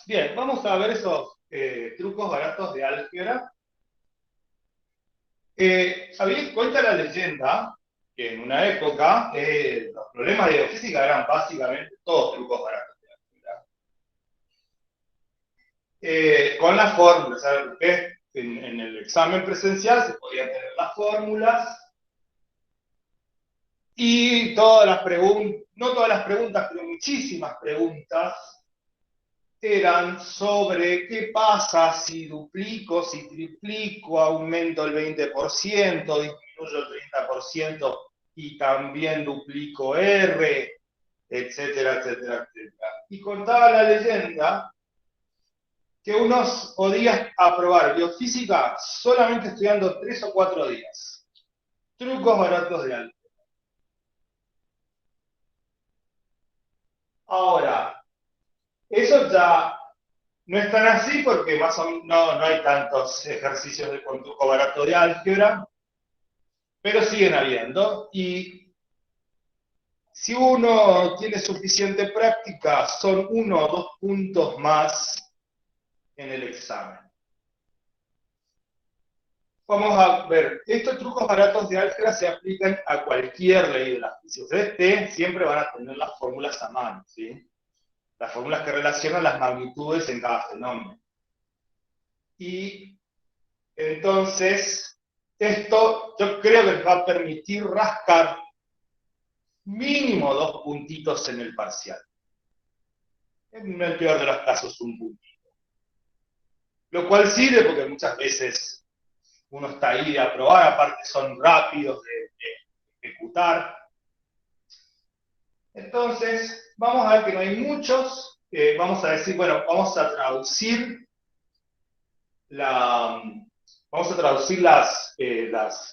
Bien, vamos a ver esos trucos baratos de álgebra. Cuenta la leyenda que en una época los problemas de física eran básicamente todos trucos baratos de álgebra. Con las fórmulas, ¿sabes? Porque en el examen presencial se podían tener las fórmulas y todas las preguntas, no todas las preguntas, pero muchísimas preguntas eran sobre qué pasa si duplico, si triplico, aumento el 20%, disminuyo el 30% y también duplico R, etcétera, etcétera, etcétera. Y contaba la leyenda que uno podía aprobar biofísica solamente estudiando 3 o 4 días. Trucos baratos de álgebra. Ahora, eso ya no es tan así porque más o menos no hay tantos ejercicios de con truco barato de álgebra, pero siguen habiendo. Y si uno tiene suficiente práctica, son 1 o 2 puntos más en el examen. Vamos a ver, estos trucos baratos de álgebra se aplican a cualquier ley de la física. Ustedes siempre van a tener las fórmulas a mano, ¿sí? Las fórmulas que relacionan las magnitudes en cada fenómeno. Y entonces, esto yo creo que les va a permitir rascar mínimo 2 puntitos en el parcial. En el peor de los casos, un puntito. Lo cual sirve porque muchas veces uno está ahí de aprobar, aparte son rápidos de ejecutar. Entonces, vamos a ver que no hay muchos. Vamos a decir, bueno, vamos a traducir las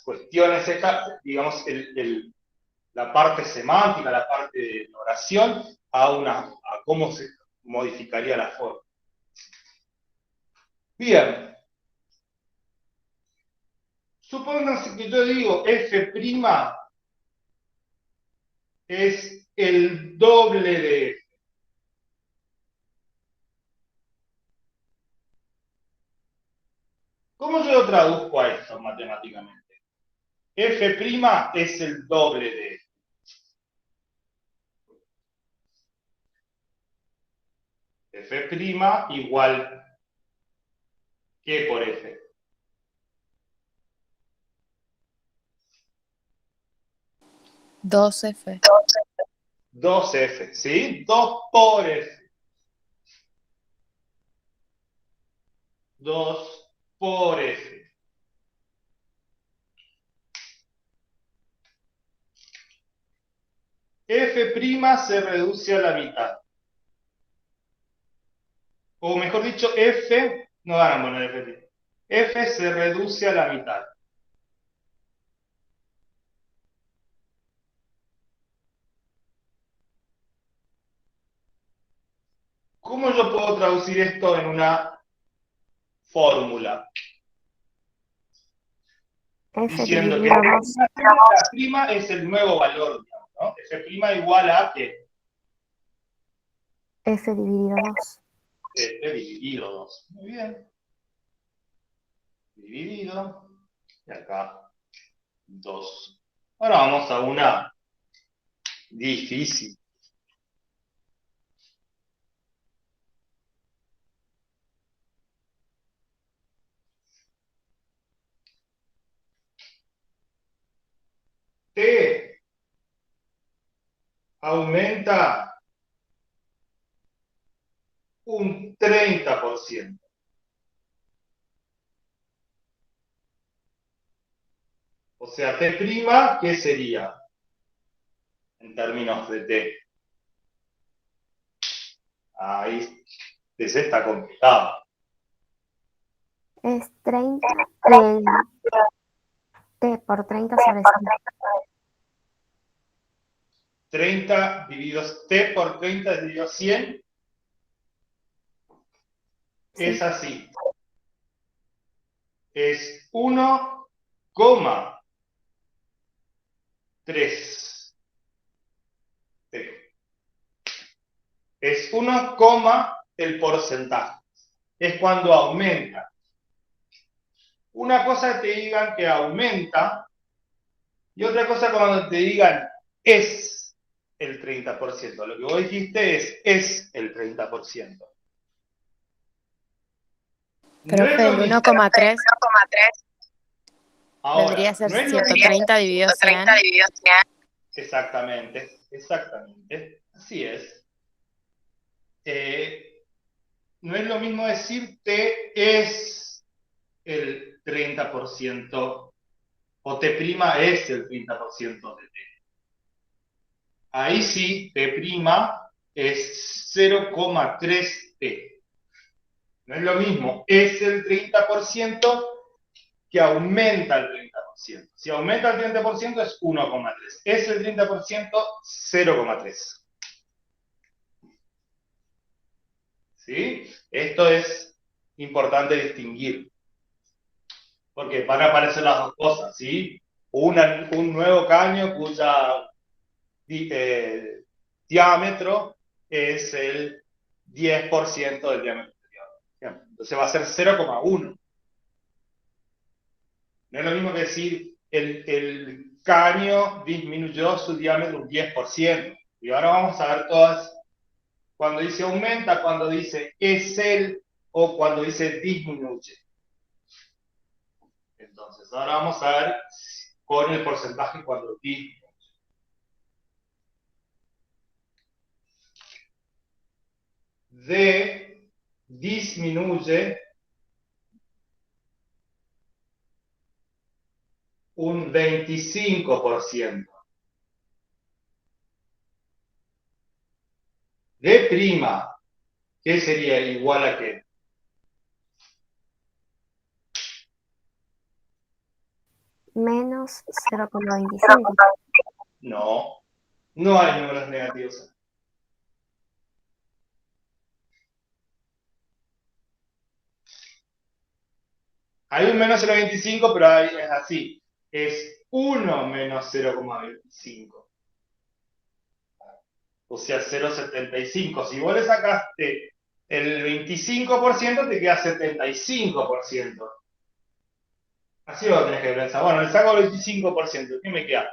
cuestiones estas, digamos, la parte semántica, la parte de la oración, a cómo se modificaría la forma. Bien. Supónganse que yo digo f' es el doble de f. ¿Cómo yo lo traduzco a esto matemáticamente? F' es el doble de f. F' igual ¿qué por f? 2F. 2f, ¿sí? 2 por f. 2 por f. F' se reduce a la mitad. O mejor dicho, f, no van a poner f'. F se reduce a la mitad. ¿Cómo yo puedo traducir esto en una fórmula? Diciendo que la es el nuevo valor, digamos, ¿no? F' igual a ¿qué? F dividido 2. F dividido 2. Muy bien. Dividido. Y acá 2. Ahora vamos a una difícil. T aumenta un 30%. O sea, T', ¿qué sería? En términos de T. Ahí, ese está complicado. Es 30. T por 30 sobre 100. 30 dividido T por 30 dividido 100. Sí. Es así. Es 1,3 T. Es 1, el porcentaje. Es cuando aumenta. Una cosa es que te digan que aumenta y otra cosa cuando te digan es el 30%. Lo que vos dijiste es el 30%. No es Profe, lo el mismo. 1,3 Ahora, vendría a ser no es lo mismo. 130 dividido 100. Exactamente, exactamente. Así es. No es lo mismo decirte es el 30% o T' es el 30% de T. Ahí sí, T' es 0,3T. No es lo mismo, es el 30% que aumenta el 30%. Si aumenta el 30% es 1,3. Es el 30%, 0,3. ¿Sí? Esto es importante distinguir. Porque van a aparecer las dos cosas, ¿sí? Un nuevo caño cuya diámetro es el 10% del diámetro exterior. Entonces va a ser 0,1. No es lo mismo que decir el caño disminuyó su diámetro un 10%. Y ahora vamos a ver todas, cuando dice aumenta, cuando dice es el, o cuando dice disminuye. Entonces, ahora vamos a ver con el porcentaje cuando disminuye. D disminuye un 25%. D', ¿qué sería igual a qué? Menos 0,25. No, no hay números negativos. Hay un menos 0,25, pero es así. Es 1 menos 0,25. O sea, 0,75. Si vos le sacaste el 25%, te queda 75%. Así lo tenés que pensar. Bueno, le saco el 25%. ¿Qué me queda?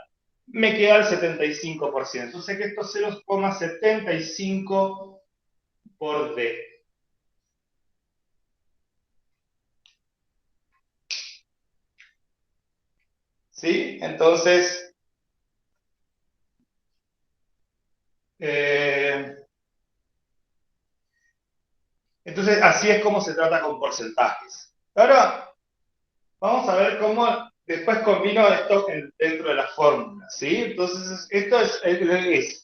Me queda el 75%. Entonces que esto es 0,75 por D. ¿Sí? Entonces, así es como se trata con porcentajes. Ahora, vamos a ver cómo después combino esto dentro de la fórmula, ¿sí? Entonces, esto es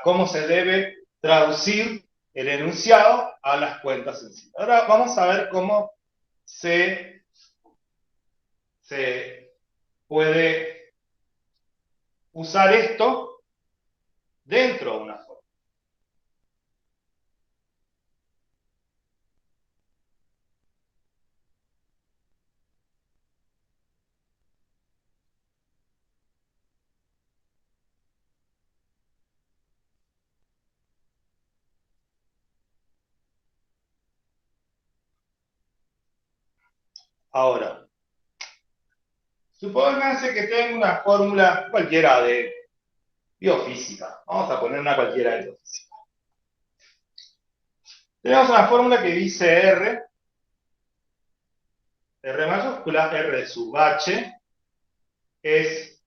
cómo se debe traducir el enunciado a las cuentas en sí. Ahora vamos a ver cómo se puede usar esto dentro de una fórmula. Ahora, supónganse que tengo una fórmula cualquiera de biofísica. Vamos a poner una cualquiera de biofísica. Tenemos una fórmula que dice R mayúscula, R sub H, es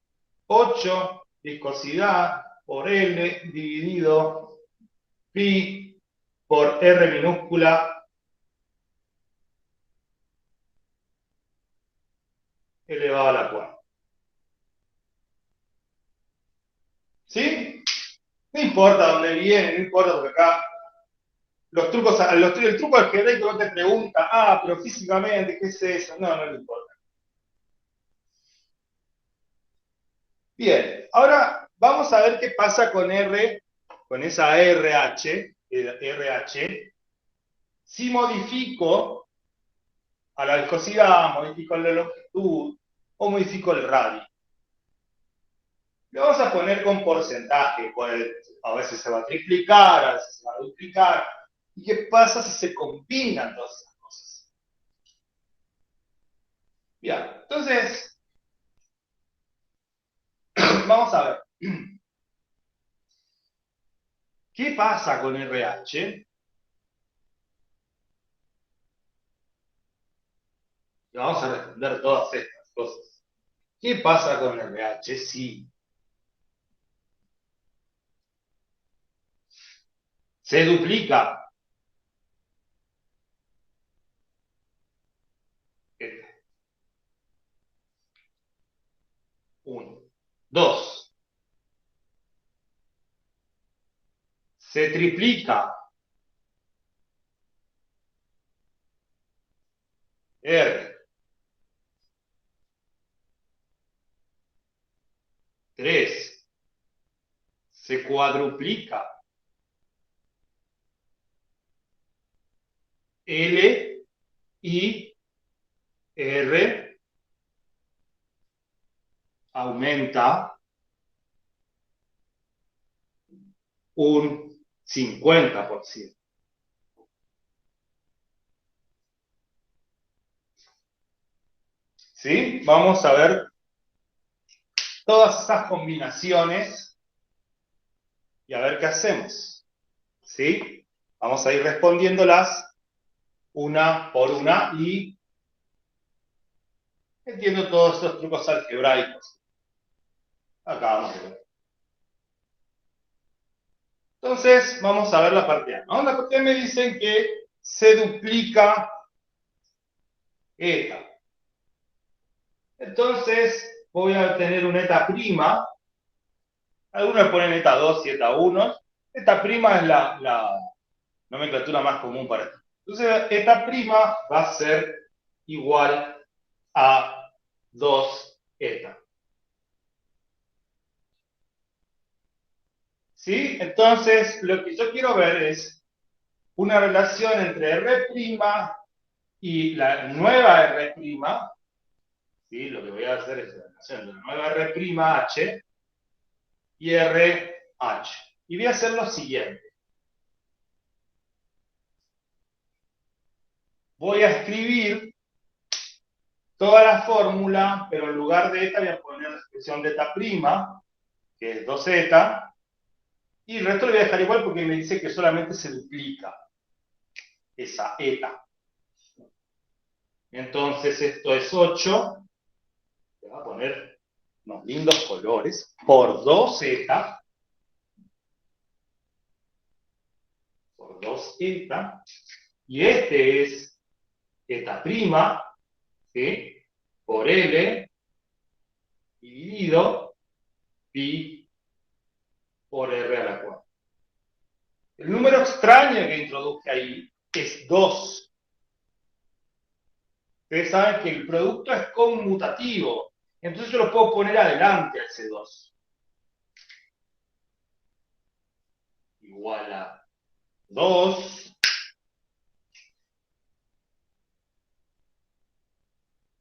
8 viscosidad por L dividido pi por R minúscula elevado a la cuarta. ¿Sí? No importa dónde viene, no importa porque acá el truco algebraico no te pregunta, pero físicamente, ¿qué es eso? No le importa. Bien, ahora vamos a ver qué pasa con R, con esa RH, si modifico a la viscosidad, modifico la longitud o modifico el radio. Lo vamos a poner con porcentaje, a veces se va a triplicar, a veces se va a duplicar. ¿Y qué pasa si se combinan todas esas cosas? Bien, entonces, vamos a ver. ¿Qué pasa con RH? Y vamos a responder todas estas cosas. ¿Qué pasa con RH si se duplica? 1. 2. Se triplica R. 3. Se cuadruplica L y R aumenta un 50%. ¿Sí? Vamos a ver todas esas combinaciones y a ver qué hacemos. ¿Sí? Vamos a ir respondiéndolas una por una y entiendo todos estos trucos algebraicos. Acá vamos a ver. Entonces, vamos a ver la parte A, ¿no? La parte A me dicen que se duplica eta. Entonces, voy a tener un eta prima. Algunos ponen eta 2 y eta 1. Eta prima es la nomenclatura más común para esto. Entonces, eta prima va a ser igual a 2 eta. ¿Sí? Entonces, lo que yo quiero ver es una relación entre R' y la nueva R', ¿sí? Lo que voy a hacer es la relación entre la nueva R' H y RH. Y voy a hacer lo siguiente. Voy a escribir toda la fórmula, pero en lugar de eta voy a poner la expresión de eta prima, que es 2 eta, y el resto lo voy a dejar igual porque me dice que solamente se duplica esa eta. Entonces esto es 8, le voy a poner unos lindos colores, por 2 eta, por 2 eta, y este es eta prima, ¿sí? Por L dividido pi por R a la cuarta. El número extraño que introduje ahí es 2. Ustedes saben que el producto es conmutativo, entonces yo lo puedo poner adelante a ese 2. Igual a 2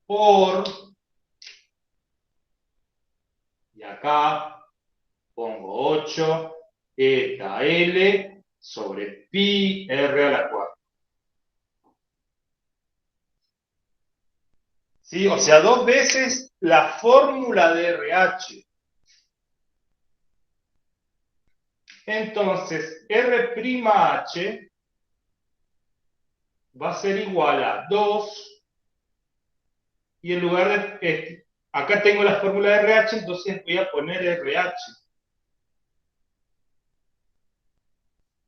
por, y acá pongo 8 eta L sobre pi R a la cuarta. ¿Sí? O sea, 2 veces la fórmula de RH. Entonces, R'(H) va a ser igual a 2, y en lugar de, acá tengo la fórmula de RH, entonces voy a poner RH.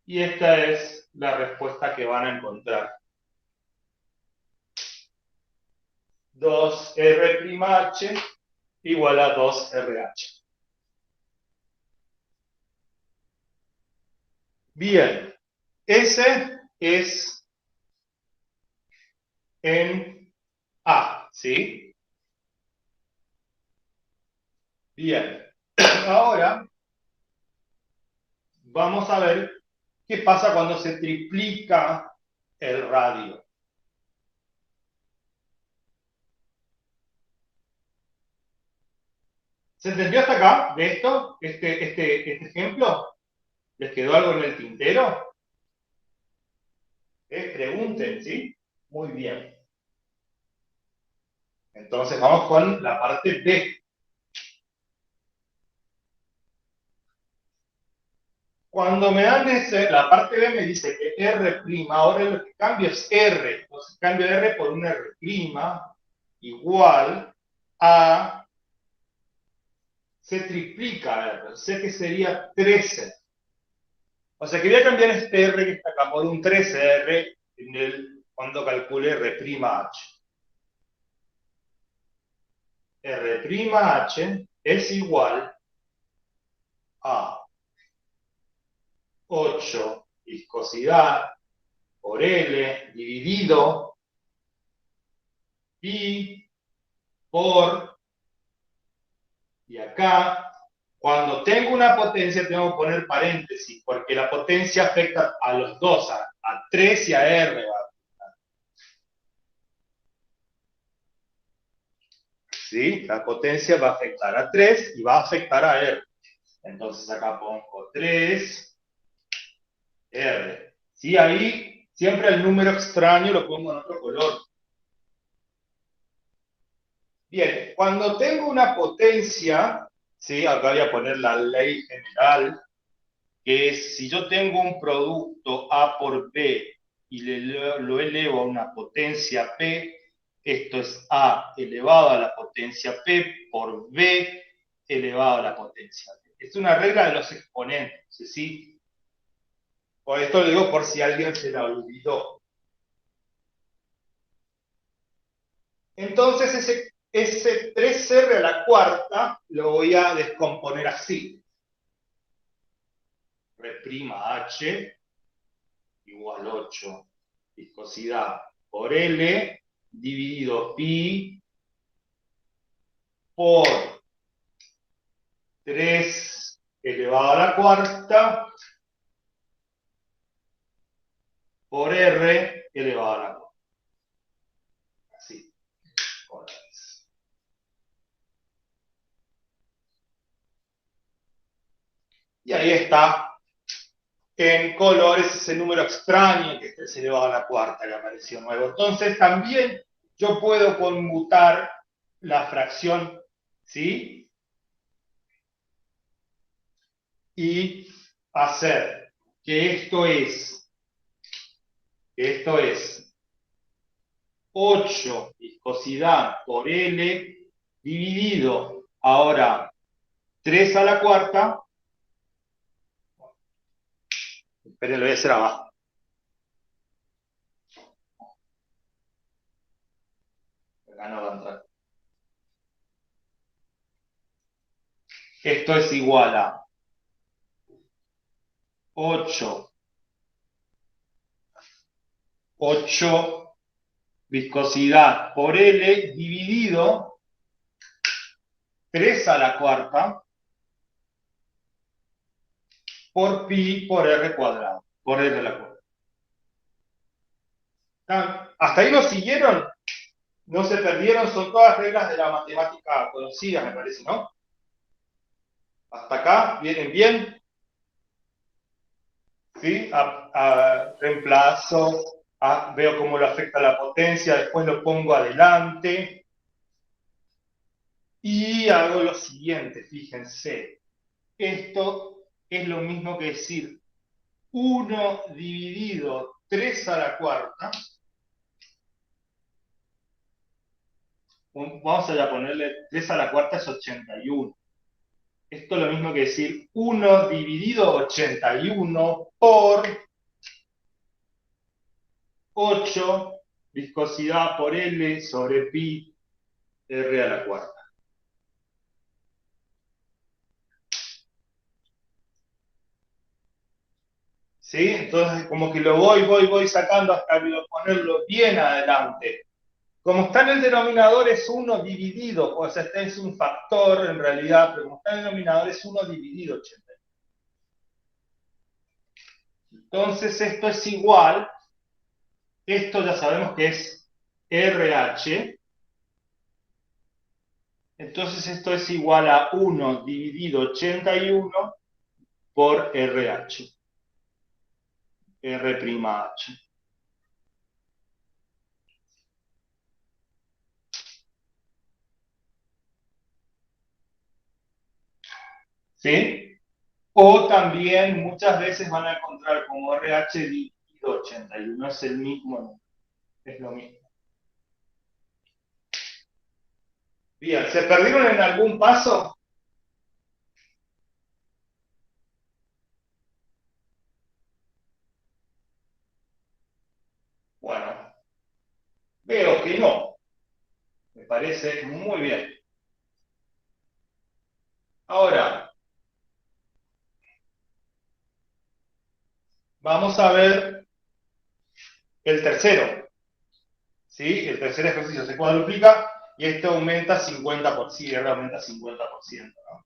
Y esta es la respuesta que van a encontrar. 2R'(H) igual a 2RH. Bien, ese es en A, ¿sí? Bien, ahora vamos a ver qué pasa cuando se triplica el radio. ¿Se entendió hasta acá de esto? Este ejemplo? ¿Les quedó algo en el tintero? Pregunten, ¿sí? Muy bien. Entonces vamos con la parte B. Cuando me dan la parte B me dice que R', ahora lo que cambio es R. Entonces cambio R por un R' igual a, se triplica R, o sea que sería 13. O sea que voy a cambiar este R que está acá por un 13R cuando calcule R'H. R'H es igual a 8 viscosidad por L dividido pi por, y acá, cuando tengo una potencia tengo que poner paréntesis, porque la potencia afecta a los dos, a 3 y a R. ¿Sí? La potencia va a afectar a 3 y va a afectar a R. Entonces acá pongo 3R. ¿Sí? Ahí siempre el número extraño lo pongo en otro color. Bien, cuando tengo una potencia, ¿sí? Acá voy a poner la ley general, que es si yo tengo un producto A por B y lo elevo a una potencia P, esto es A elevado a la potencia P por B elevado a la potencia P. Es una regla de los exponentes, ¿sí? Por esto lo digo por si alguien se la olvidó. Entonces ese 3R a la cuarta lo voy a descomponer así. R'H igual 8 viscosidad por L dividido pi por 3 elevado a la cuarta por R elevado a la cuarta. Así. Y ahí está en colores ese número extraño que es elevado a la cuarta que apareció nuevo. Entonces también yo puedo conmutar la fracción, ¿sí? Y hacer que esto es 8 viscosidad por L dividido ahora 3 a la cuarta. Esperen, lo voy a hacer abajo. Acá no va a entrar. Esto es igual a 8 viscosidad por L dividido 3 a la cuarta por pi por R cuadrado, por R a la cuarta. ¿Hasta ahí lo siguieron? No se perdieron, son todas reglas de la matemática conocida, me parece, ¿no? Hasta acá, ¿vienen bien? ¿Sí? Reemplazo, veo cómo lo afecta la potencia, después lo pongo adelante. Y hago lo siguiente, fíjense. Esto es lo mismo que decir 1 dividido 3 a la cuarta. Vamos a ponerle 3 a la cuarta es 81. Esto es lo mismo que decir 1 dividido 81 por 8 viscosidad por L sobre pi R a la cuarta. ¿Sí? Entonces como que lo voy sacando hasta ponerlo bien adelante. Como está en el denominador es 1 dividido, o sea, este es un factor en realidad, pero como está en el denominador es 1 dividido 80. Entonces esto es igual, esto ya sabemos que es RH, entonces esto es igual a 1 dividido 81 por RH, R'H. ¿sí? O también muchas veces van a encontrar como RH dividido 81, es el mismo, es lo mismo. Bien, ¿se perdieron en algún paso? Bueno, veo que no. Me parece muy bien. Ahora, vamos a ver el tercero. ¿Sí? El tercer ejercicio se cuadruplica y esto aumenta 50%, aumenta 50%, ¿no?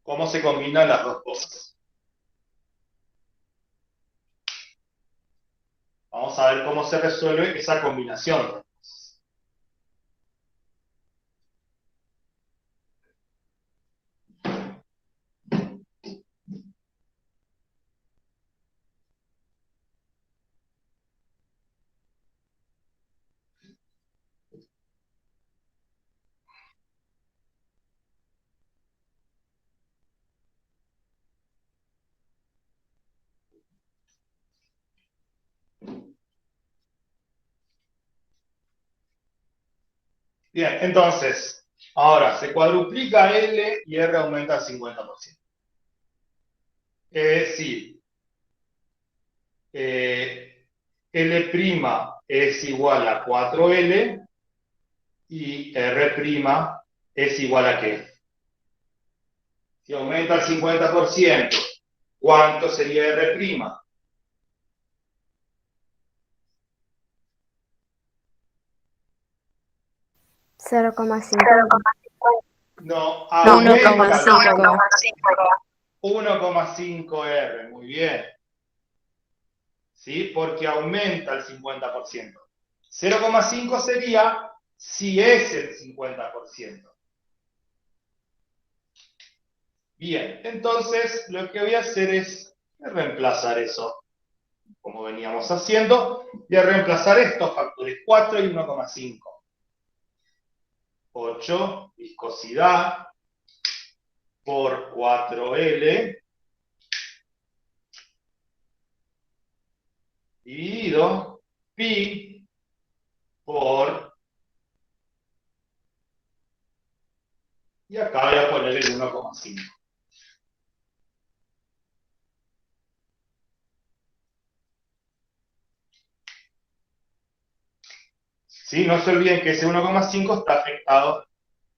¿Cómo se combinan las dos cosas? Vamos a ver cómo se resuelve esa combinación. Bien, entonces, ahora se cuadruplica L y R aumenta 50%. Es decir, L' es igual a 4L y R' es igual a ¿qué? Si aumenta el 50%, ¿cuánto sería R'? 0,50. No, No, aumenta 1,5. 1,5 R, muy bien. ¿Sí? Porque aumenta el 50%. 0,5 sería si es el 50%. Bien, entonces lo que voy a hacer es reemplazar eso, como veníamos haciendo, y a reemplazar estos factores 4 y 1,5. 8, viscosidad, por 4L, dividido pi por, y acá voy a poner el 1,5. ¿Sí? No se olviden que ese 1,5 está afectado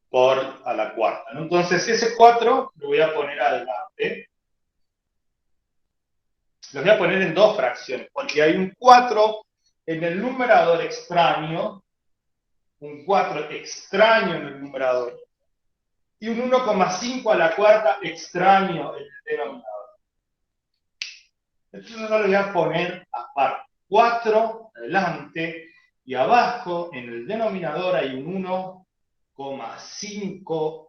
por a la cuarta, ¿no? Entonces ese 4 lo voy a poner adelante. Lo voy a poner en dos fracciones, porque hay un 4 en el numerador extraño, un 4 extraño en el numerador, y un 1,5 a la cuarta extraño en el denominador. Entonces yo lo voy a poner aparte. 4 adelante y abajo en el denominador hay un 1,5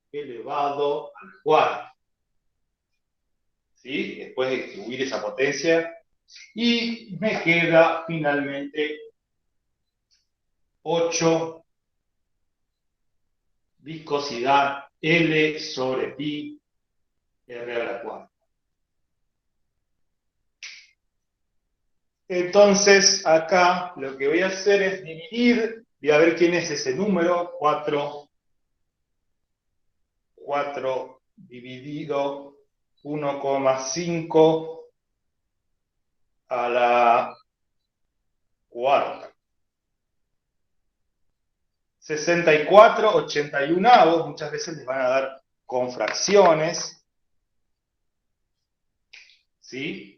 elevado al cuarto. ¿Sí? Después de distribuir esa potencia. Y me queda finalmente 8 viscosidad L sobre pi R a la cuarta. Entonces, acá lo que voy a hacer es dividir, voy a ver quién es ese número, 4 dividido 1,5 a la cuarta. 64/81, muchas veces les van a dar con fracciones, ¿sí?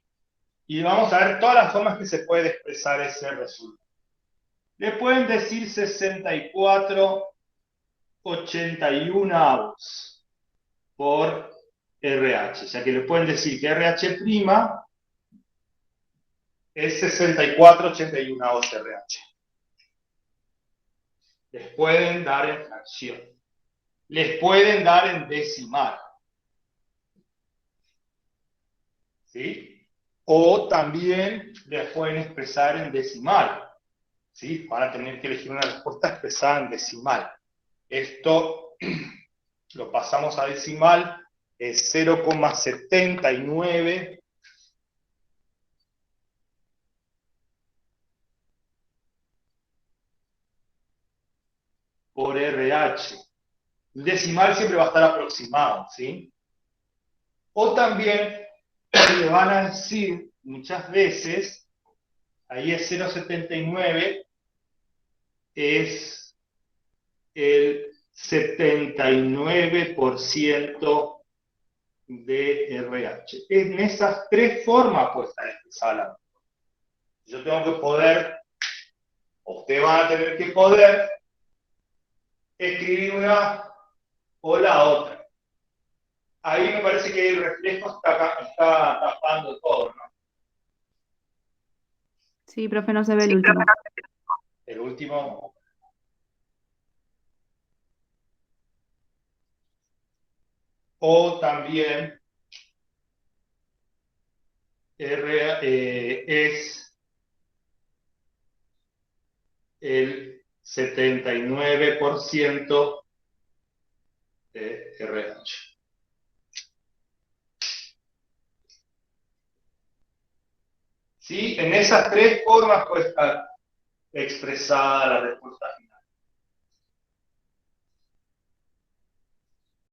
Y vamos a ver todas las formas que se puede expresar ese resultado. Le pueden decir 64/81 por RH. O sea que le pueden decir que RH' es 64/81 RH. Les pueden dar en fracción. Les pueden dar en decimal. ¿Sí? O también les pueden expresar en decimal. ¿Sí? Van a tener que elegir una respuesta expresada en decimal. Esto lo pasamos a decimal es 0,79 por RH. El decimal siempre va a estar aproximado, ¿sí? O también le van a decir muchas veces, ahí es 0,79, es el 79% de RH. En esas tres formas puede estar expresada. Yo tengo que poder, o ustedes van a tener que poder, escribir una o la otra. Ahí me parece que el reflejo está tapando todo, ¿no? Sí, profe, no se ve el último. El último. O también es el 79% de RH. ¿Sí? En esas tres formas puede estar expresada la respuesta